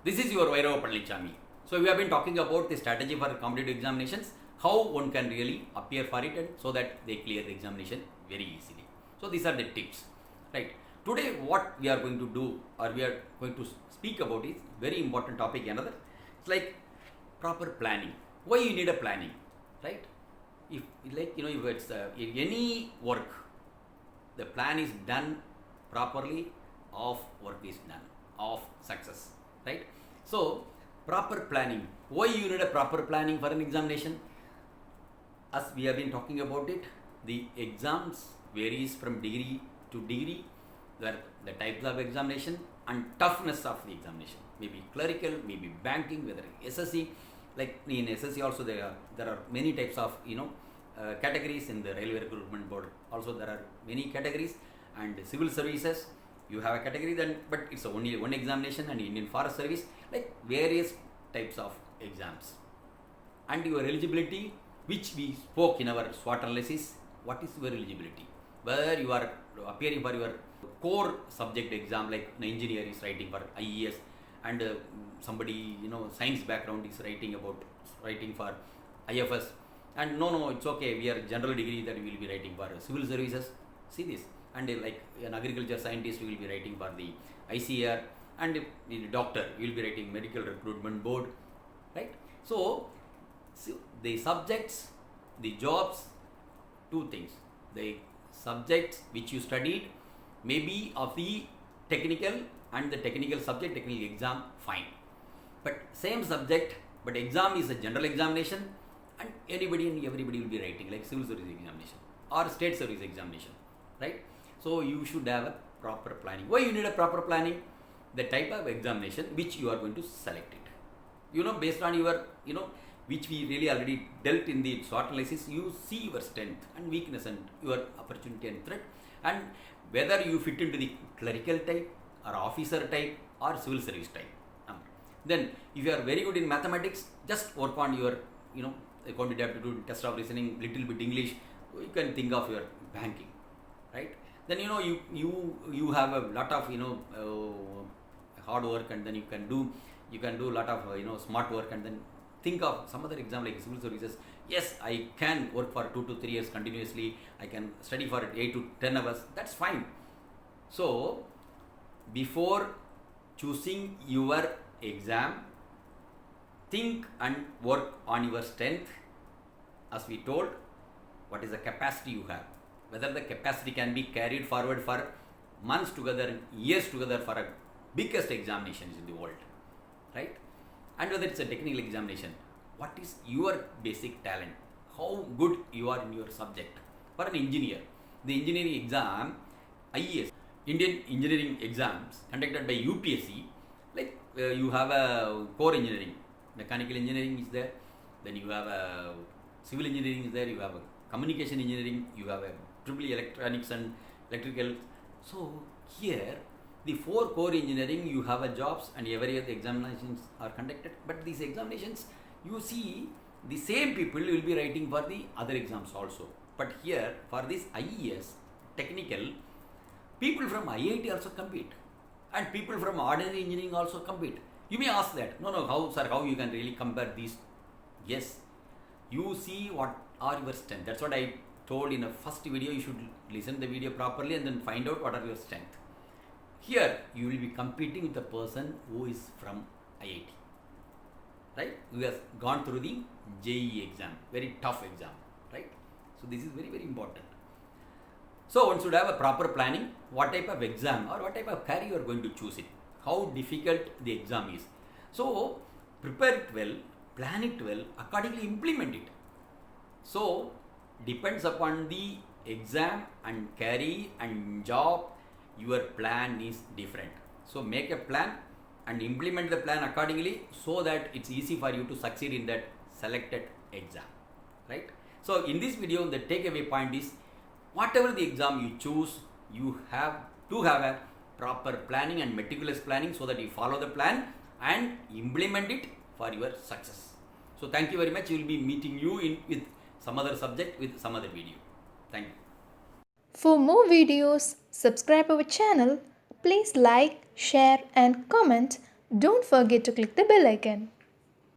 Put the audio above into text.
This is your Vairava Pallichami. So we have been talking about the strategy for competitive examinations, how one can really appear for it and so that they clear the examination very easily. So these are the tips, right? Today what we are going to do or we are going to speak about is very important topic another. It's like proper planning. Why you need a planning, right? If if it's in any work, the plan is done properly, of work is done, of success, right? So proper planning. Why you need a proper planning for an examination? As we have been talking about it, the exams varies from degree to degree, where the types of examination and toughness of the examination, maybe clerical, maybe banking, whether SSC. Like in SSC also there are many types of categories. In the Railway Recruitment Board also there are many categories, and civil services you have a category then, but it's only one examination, and Indian Forest Service, like various types of exams. And your eligibility, which we spoke in our SWOT analysis, what is your eligibility? Whether you are appearing for your core subject exam, like an engineer is writing for IES, and somebody science background is writing for IFS, and no, it's okay, we are general degree that we will be writing for civil services. See this, and like an agriculture scientist will be writing for the ICAR, and the doctor will be writing medical recruitment board, right? So the subjects, the jobs, two things. The subjects which you studied may be of the technical, and the technical subject, technical exam, fine. But same subject, but exam is a general examination, and anybody and everybody will be writing, like civil service examination or state service examination, right? So you should have a proper planning. Why you need a proper planning? The type of examination which you are going to select it. Based on your, which we really already dealt in the SWOT analysis, you see your strength and weakness and your opportunity and threat, and whether you fit into the clerical type or officer type or civil service type. Then if you are very good in mathematics, just work on your, quantitative aptitude, test of reasoning, little bit English, you can think of your banking, right? Then you have a lot of hard work, and then you can do a lot of smart work, and then think of some other exam like civil services. Yes, I can work for 2 to 3 years continuously, I can study for 8 to 10 hours, that's fine. So before choosing your exam, think and work on your strength. As we told, what is the capacity you have, whether the capacity can be carried forward for months together and years together for a biggest examinations in the world, right? And whether it's a technical examination, what is your basic talent, how good you are in your subject. For an engineer, the engineering exam, IES, Indian engineering exams conducted by UPSC, like you have a core engineering, mechanical engineering is there, then you have a civil engineering is there, you have a communication engineering, you have a triple electronics and electrical. So here the 4 core engineering you have a jobs, and every year the examinations are conducted, but these examinations you see the same people will be writing for the other exams also. But here for this IES technical, people from IIT also compete, and people from ordinary engineering also compete. You may ask that, no, how sir, how you can really compare these? Yes, you see what are your strength. That's what I told in a first video. You should listen to the video properly and then find out what are your strength. Here you will be competing with a person who is from IIT, right? Who has gone through the JEE exam, very tough exam, right? So this is very, very important. So one should have a proper planning, what type of exam or what type of career you are going to choose it, how difficult the exam is. So prepare it well, plan it well, accordingly implement it. So depends upon the exam and career and job, your plan is different. So make a plan and implement the plan accordingly, so that it's easy for you to succeed in that selected exam, right? So in this video, the takeaway point is, whatever the exam you choose, you have to have a proper planning and meticulous planning, so that you follow the plan and implement it for your success. So thank you very much. We will be meeting you with some other subject with some other video. Thank you. For more videos, subscribe our channel. Please like, share and comment don't forget to click the bell icon.